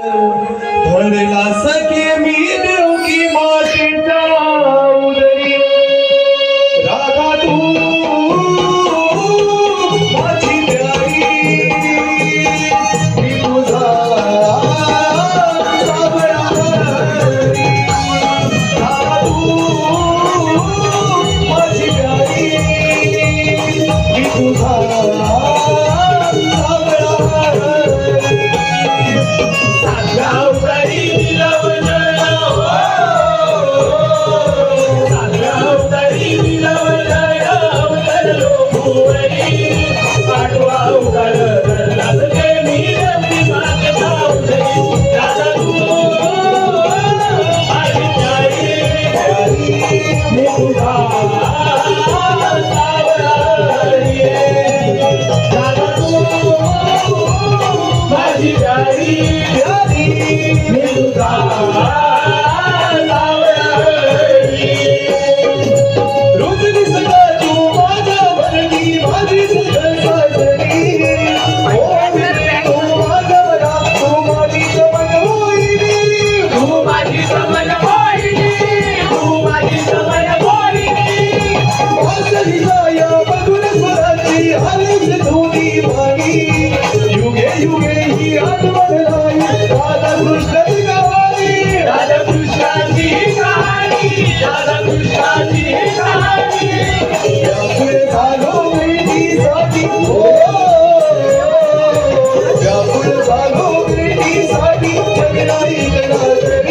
धरला सखे मी देवकी मातेच्या उदरी राधा तू माझी प्यारी मी तुझा सावळा हरी राधा तू माझी प्यारी मी तुझा व्याकुळ झालो भेटीसाठी जगनाई